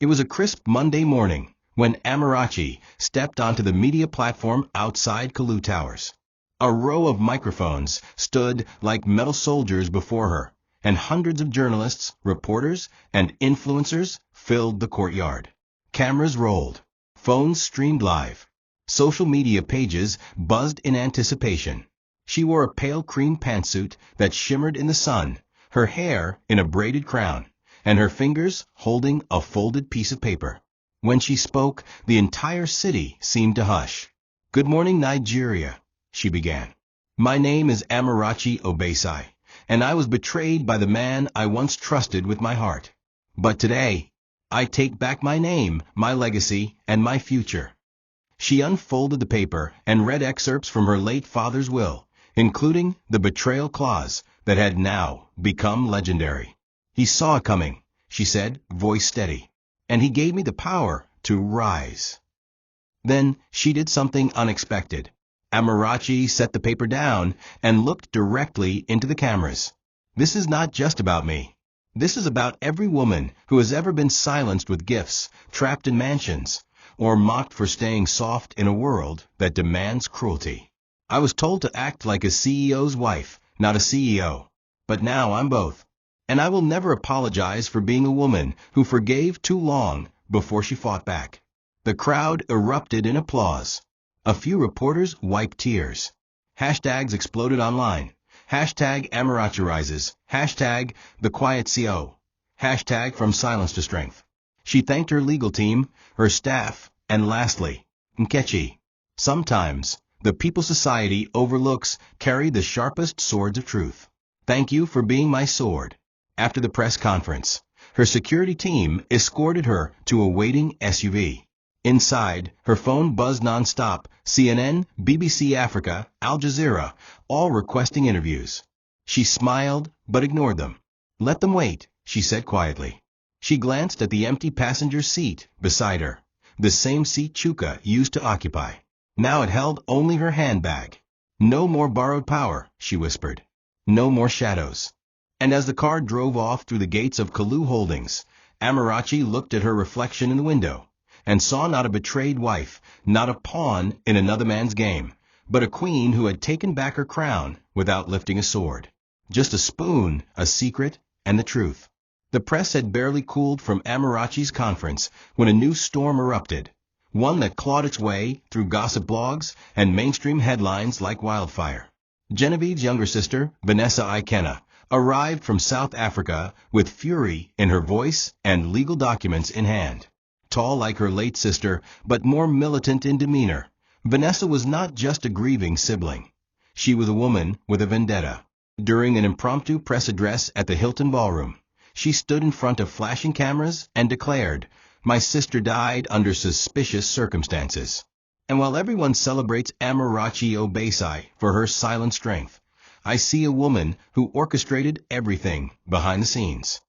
It was a crisp Monday morning when Amarachi stepped onto the media platform outside Kaloo Towers. A row of microphones stood like metal soldiers before her, and hundreds of journalists, reporters, and influencers filled the courtyard. Cameras rolled. Phones streamed live. Social media pages buzzed in anticipation. She wore a pale cream pantsuit that shimmered in the sun, her hair in a braided crown, and her fingers holding a folded piece of paper. When she spoke, the entire city seemed to hush. "Good morning, Nigeria," she began. "My name is Amarachi Obesai, and I was betrayed by the man I once trusted with my heart. But today, I take back my name, my legacy, and my future." She unfolded the paper and read excerpts from her late father's will, including the betrayal clause that had now become legendary. "He saw it coming," she said, voice steady, "and he gave me the power to rise." Then she did something unexpected. Amarachi set the paper down and looked directly into the cameras. "This is not just about me. This is about every woman who has ever been silenced with gifts, trapped in mansions, or mocked for staying soft in a world that demands cruelty. I was told to act like a CEO's wife, not a CEO. But now I'm both. And I will never apologize for being a woman who forgave too long before she fought back." The crowd erupted in applause. A few reporters wiped tears. Hashtags exploded online. Hashtag Amarachi rises. Hashtag the quiet CO. Hashtag from silence to strength. She thanked her legal team, her staff, and lastly, Netchi. Sometimes, the people society overlooks carry the sharpest swords of truth. "Thank you for being my sword." After the press conference, her security team escorted her to a waiting SUV. Inside, her phone buzzed nonstop, CNN, BBC Africa, Al Jazeera, all requesting interviews. She smiled, but ignored them. "Let them wait," she said quietly. She glanced at the empty passenger seat beside her, the same seat Chuka used to occupy. Now it held only her handbag. "No more borrowed power," she whispered. "No more shadows." And as the car drove off through the gates of Kaloo Holdings, Amarachi looked at her reflection in the window and saw not a betrayed wife, not a pawn in another man's game, but a queen who had taken back her crown without lifting a sword. Just a spoon, a secret, and the truth. The press had barely cooled from Amarachi's conference when a new storm erupted, one that clawed its way through gossip blogs and mainstream headlines like wildfire. Genevieve's younger sister, Vanessa, arrived from South Africa with fury in her voice and legal documents in hand. Tall like her late sister, but more militant in demeanor, Vanessa was not just a grieving sibling. She was a woman with a vendetta. During an impromptu press address at the Hilton Ballroom, she stood in front of flashing cameras and declared, "My sister died under suspicious circumstances." And while everyone celebrates Amarachi Obesai for her silent strength, I see a woman who orchestrated everything behind the scenes.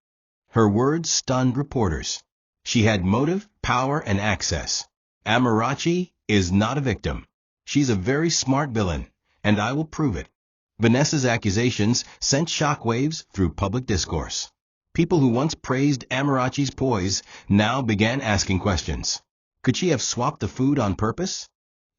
Her words stunned reporters. She had motive, power, and access. Amarachi is not a victim. She's a very smart villain, and I will prove it. Vanessa's accusations sent shockwaves through public discourse. People who once praised Amarachi's poise now began asking questions. Could she have swapped the food on purpose?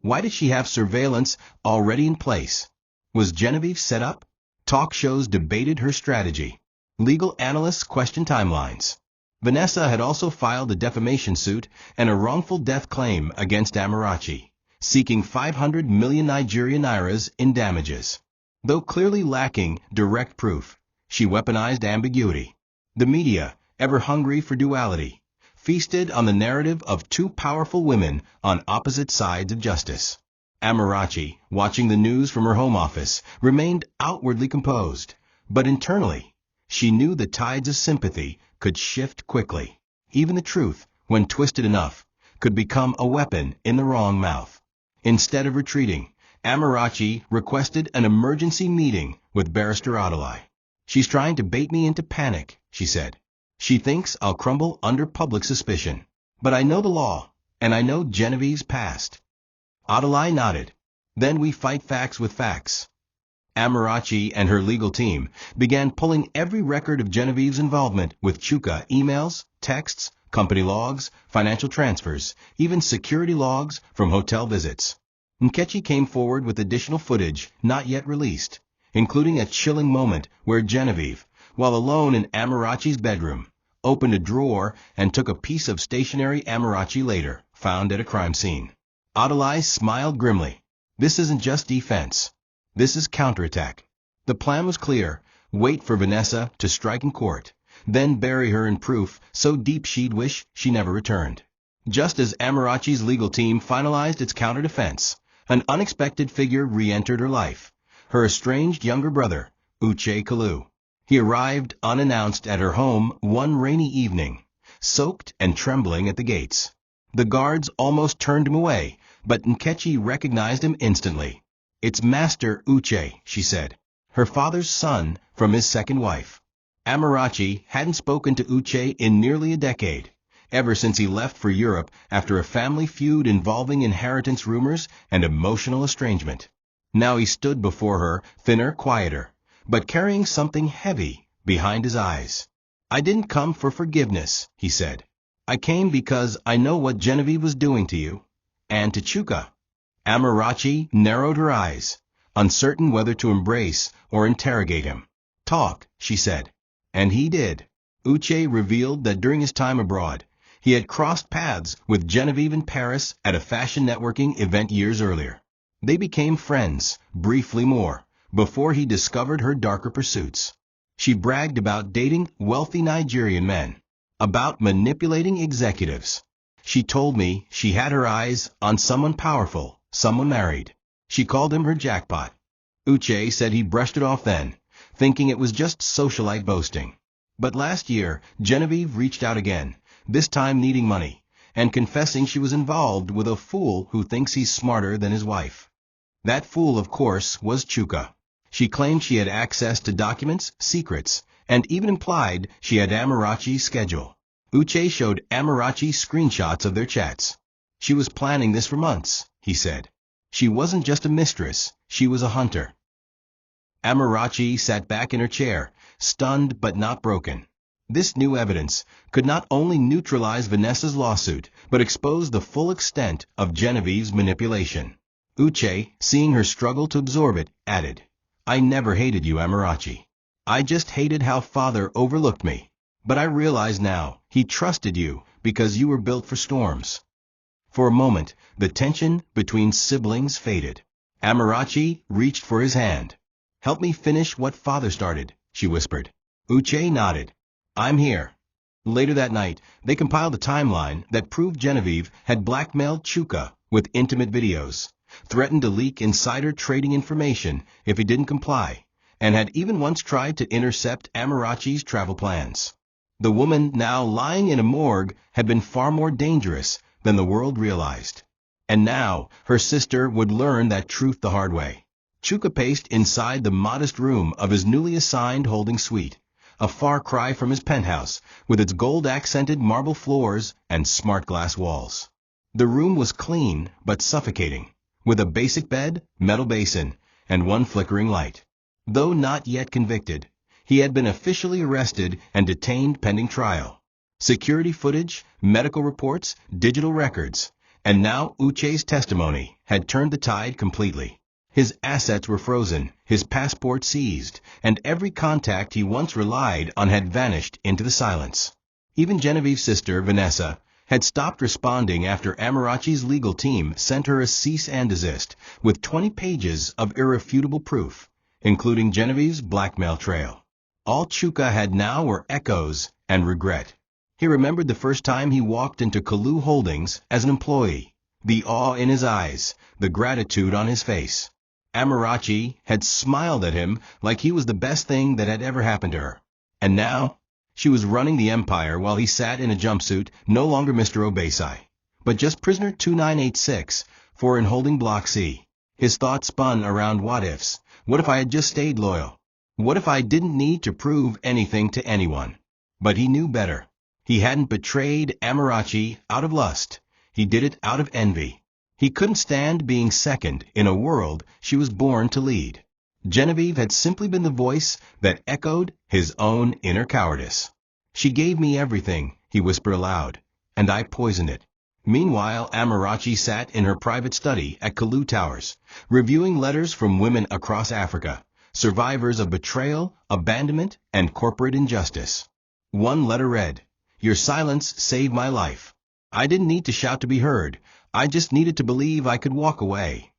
Why did she have surveillance already in place? Was Genevieve set up? Talk shows debated her strategy. Legal analysts questioned timelines. Vanessa had also filed a defamation suit and a wrongful death claim against Amarachi, seeking 500 million Nigerian nairas in damages. Though clearly lacking direct proof, she weaponized ambiguity. The media, ever hungry for duality, feasted on the narrative of two powerful women on opposite sides of justice. Amarachi, watching the news from her home office, remained outwardly composed, but internally, she knew the tides of sympathy could shift quickly. Even the truth, when twisted enough, could become a weapon in the wrong mouth. Instead of retreating, Amarachi requested an emergency meeting with Barrister Adalai. "She's trying to bait me into panic," she said. "She thinks I'll crumble under public suspicion. But I know the law, and I know Genevieve's past." Adalai nodded. "Then we fight facts with facts." Amarachi and her legal team began pulling every record of Genevieve's involvement with Chuka: emails, texts, company logs, financial transfers, even security logs from hotel visits. Netchi came forward with additional footage not yet released, including a chilling moment where Genevieve, while alone in Amarachi's bedroom, opened a drawer and took a piece of stationery Amarachi later found at a crime scene. Adelaide smiled grimly. This isn't just defense. This is counterattack. The plan was clear. Wait for Vanessa to strike in court, then bury her in proof so deep she'd wish she never returned. Just as Amarachi's legal team finalized its counter-defense, an unexpected figure re-entered her life. Her estranged younger brother, Kaloo. He arrived unannounced at her home one rainy evening, soaked and trembling at the gates. The guards almost turned him away, but Netchi recognized him instantly. "It's Master Uche," she said, her father's son from his second wife. Amarachi hadn't spoken to Uche in nearly a decade, ever since he left for Europe after a family feud involving inheritance rumors and emotional estrangement. Now he stood before her, thinner, quieter, but carrying something heavy behind his eyes. "I didn't come for forgiveness," he said. "I came because I know what Genevieve was doing to you, and to Chuka." Amarachi narrowed her eyes, uncertain whether to embrace or interrogate him. "Talk," she said. And he did. Uche revealed that during his time abroad, he had crossed paths with Genevieve in Paris at a fashion networking event years earlier. They became friends, briefly more, before he discovered her darker pursuits. She bragged about dating wealthy Nigerian men, about manipulating executives. She told me she had her eyes on someone powerful, someone married. She called him her jackpot. Uche said he brushed it off then, thinking it was just socialite boasting. But last year, Genevieve reached out again, this time needing money, and confessing she was involved with a fool who thinks he's smarter than his wife. That fool, of course, was Chuka. She claimed she had access to documents, secrets, and even implied she had Amarachi's schedule. Uche showed Amarachi screenshots of their chats. "She was planning this for months," he said. "She wasn't just a mistress, she was a hunter." Amarachi sat back in her chair, stunned but not broken. This new evidence could not only neutralize Vanessa's lawsuit, but expose the full extent of Genevieve's manipulation. Uche, seeing her struggle to absorb it, added, "I never hated you, Amarachi. I just hated how father overlooked me. But I realize now, he trusted you because you were built for storms." For a moment, the tension between siblings faded. Amarachi reached for his hand. "Help me finish what father started," she whispered. Uche nodded. "I'm here." Later that night, they compiled a timeline that proved Genevieve had blackmailed Chuka with intimate videos, threatened to leak insider trading information if he didn't comply, and had even once tried to intercept Amarachi's travel plans. The woman now lying in a morgue had been far more dangerous than the world realized. And now her sister would learn that truth the hard way. Chuka paced inside the modest room of his newly assigned holding suite, a far cry from his penthouse with its gold-accented marble floors and smart glass walls. The room was clean but suffocating, with a basic bed, metal basin, and one flickering light. Though not yet convicted, he had been officially arrested and detained pending trial. Security footage, medical reports, digital records, and now Uche's testimony had turned the tide completely. His assets were frozen, his passport seized, and every contact he once relied on had vanished into the silence. Even Genevieve's sister, Vanessa, had stopped responding after Amarachi's legal team sent her a cease and desist with 20 pages of irrefutable proof, including Genevieve's blackmail trail. All Chuka had now were echoes and regret. He remembered the first time he walked into Kaloo Holdings as an employee, the awe in his eyes, the gratitude on his face. Amarachi had smiled at him like he was the best thing that had ever happened to her. And now, she was running the empire while he sat in a jumpsuit, no longer Mr. Obasai, but just prisoner 2986, in holding Block C. His thoughts spun around what-ifs. What if I had just stayed loyal? What if I didn't need to prove anything to anyone? But he knew better. He hadn't betrayed Amarachi out of lust. He did it out of envy. He couldn't stand being second in a world she was born to lead. Genevieve had simply been the voice that echoed his own inner cowardice. "She gave me everything," he whispered aloud, "and I poisoned it." Meanwhile, Amarachi sat in her private study at Kaloo Towers, reviewing letters from women across Africa, survivors of betrayal, abandonment, and corporate injustice. One letter read, "Your silence saved my life. I didn't need to shout to be heard. I just needed to believe I could walk away."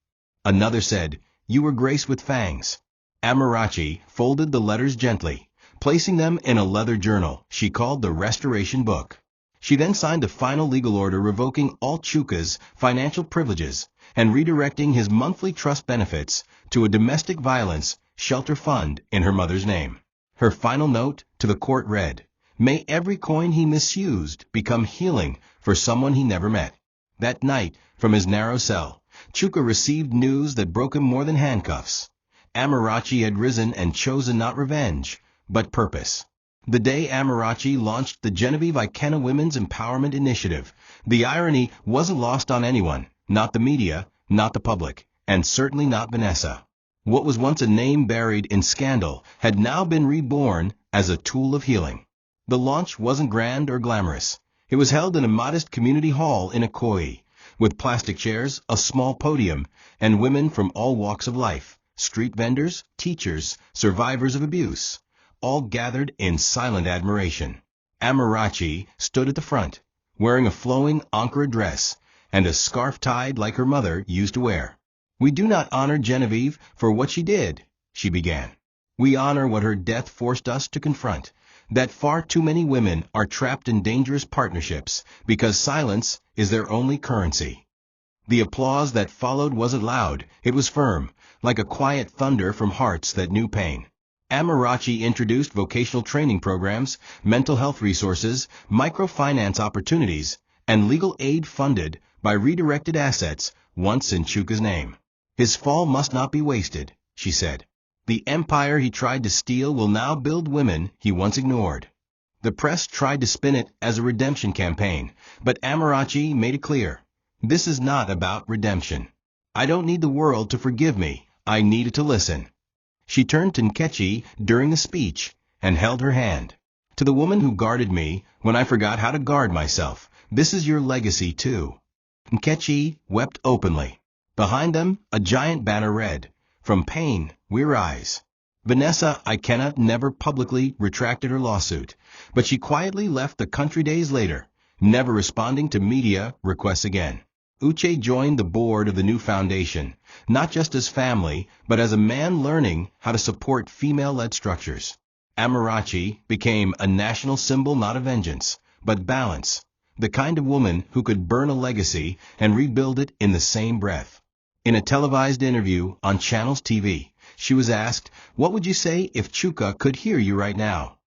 Another said, "You were graced with fangs." Amarachi folded the letters gently, placing them in a leather journal she called the Restoration Book. She then signed a final legal order revoking all Chuka's financial privileges and redirecting his monthly trust benefits to a domestic violence shelter fund in her mother's name. Her final note to the court read, "May every coin he misused become healing for someone he never met." That night, from his narrow cell, Chuka received news that broke him more than handcuffs. Amarachi had risen and chosen not revenge, but purpose. The day Amarachi launched the Genevieve Ikena Women's Empowerment Initiative, the irony wasn't lost on anyone, not the media, not the public, and certainly not Vanessa. What was once a name buried in scandal had now been reborn as a tool of healing. The launch wasn't grand or glamorous. It was held in a modest community hall in Akoi, with plastic chairs, a small podium, and women from all walks of life, street vendors, teachers, survivors of abuse, all gathered in silent admiration. Amarachi stood at the front, wearing a flowing Ankara dress and a scarf tied like her mother used to wear. "We do not honor Genevieve for what she did," she began. "We honor what her death forced us to confront, that far too many women are trapped in dangerous partnerships because silence is their only currency." The applause that followed wasn't loud, it was firm, like a quiet thunder from hearts that knew pain. Amarachi introduced vocational training programs, mental health resources, microfinance opportunities, and legal aid funded by redirected assets once in Chuka's name. "His fall must not be wasted," she said. "The empire he tried to steal will now build women he once ignored." The press tried to spin it as a redemption campaign, but Amarachi made it clear, "This is not about redemption. I don't need the world to forgive me. I need it to listen." She turned to Netchi during the speech and held her hand. "To the woman who guarded me when I forgot how to guard myself, this is your legacy too." Netchi wept openly. Behind them, a giant banner read, "From pain, we rise." Vanessa Ikena never publicly retracted her lawsuit, but she quietly left the country days later, never responding to media requests again. Uche joined the board of the new foundation, not just as family, but as a man learning how to support female-led structures. Amarachi became a national symbol not of vengeance, but balance, the kind of woman who could burn a legacy and rebuild it in the same breath. In a televised interview on Channels TV, she was asked, "What would you say if Chuka could hear you right now?"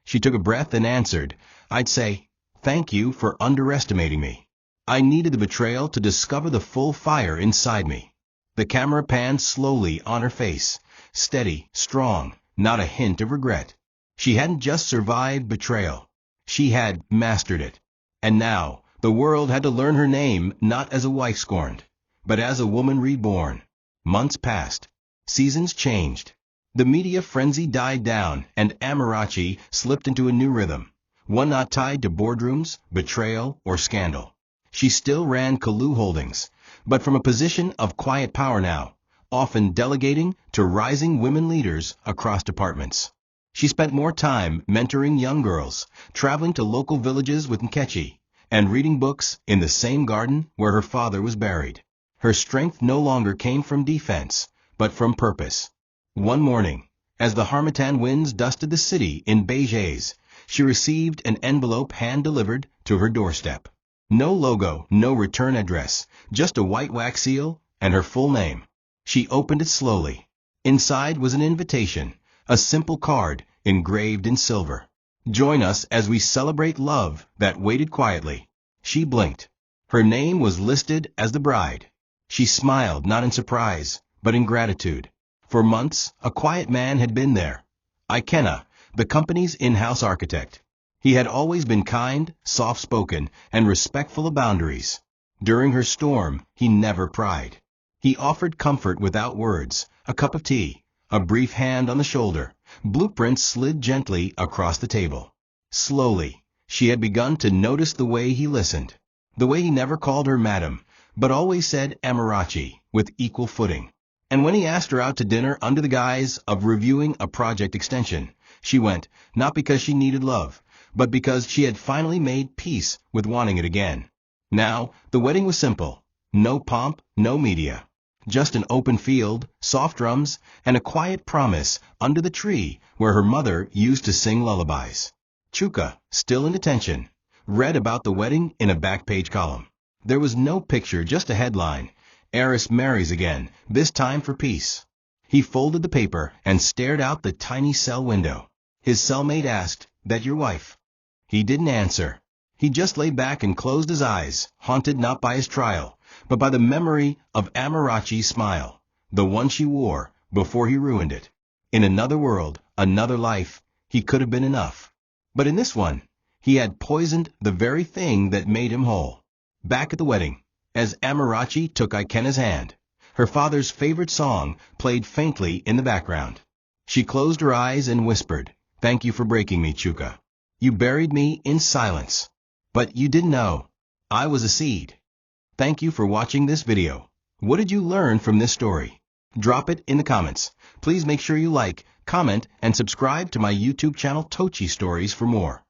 She took a breath and answered, "I'd say, thank you for underestimating me. I needed the betrayal to discover the full fire inside me." The camera panned slowly on her face, steady, strong, not a hint of regret. She hadn't just survived betrayal. She had mastered it. And now, the world had to learn her name not as a wife scorned, but as a woman reborn. Months passed. Seasons changed. The media frenzy died down, and Amarachi slipped into a new rhythm, one not tied to boardrooms, betrayal, or scandal. She still ran Kaloo Holdings, but from a position of quiet power now, often delegating to rising women leaders across departments. She spent more time mentoring young girls, traveling to local villages with Netchi, and reading books in the same garden where her father was buried. Her strength no longer came from defense, but from purpose. One morning, as the harmattan winds dusted the city in beiges, she received an envelope hand-delivered to her doorstep. No logo, no return address, just a white wax seal and her full name. She opened it slowly. Inside was an invitation, a simple card engraved in silver. "Join us as we celebrate love that waited quietly." She blinked. Her name was listed as the bride. She smiled not in surprise, but in gratitude. For months, a quiet man had been there. Ikena, the company's in-house architect. He had always been kind, soft-spoken, and respectful of boundaries. During her storm, he never pried. He offered comfort without words, a cup of tea, a brief hand on the shoulder. Blueprints slid gently across the table. Slowly, she had begun to notice the way he listened, the way he never called her madam, but always said Amarachi with equal footing. And when he asked her out to dinner under the guise of reviewing a project extension, she went, not because she needed love, but because she had finally made peace with wanting it again. Now, the wedding was simple. No pomp, no media. Just an open field, soft drums, and a quiet promise under the tree where her mother used to sing lullabies. Chuka, still in detention, read about the wedding in a back-page column. There was no picture, just a headline: Heiress marries again, this time for peace. He folded the paper and stared out the tiny cell window. His cellmate asked, "That your wife?" He didn't answer. He just lay back and closed his eyes, haunted not by his trial, but by the memory of Amarachi's smile, the one she wore before he ruined it. In another world, another life, he could have been enough. But in this one, he had poisoned the very thing that made him whole. Back at the wedding, as Amarachi took Ikena's hand, her father's favorite song played faintly in the background. She closed her eyes and whispered, "Thank you for breaking me, Chuka. You buried me in silence. But you didn't know. I was a seed." Thank you for watching this video. What did you learn from this story? Drop it in the comments. Please make sure you like, comment, and subscribe to my YouTube channel TOCHI Stories for more.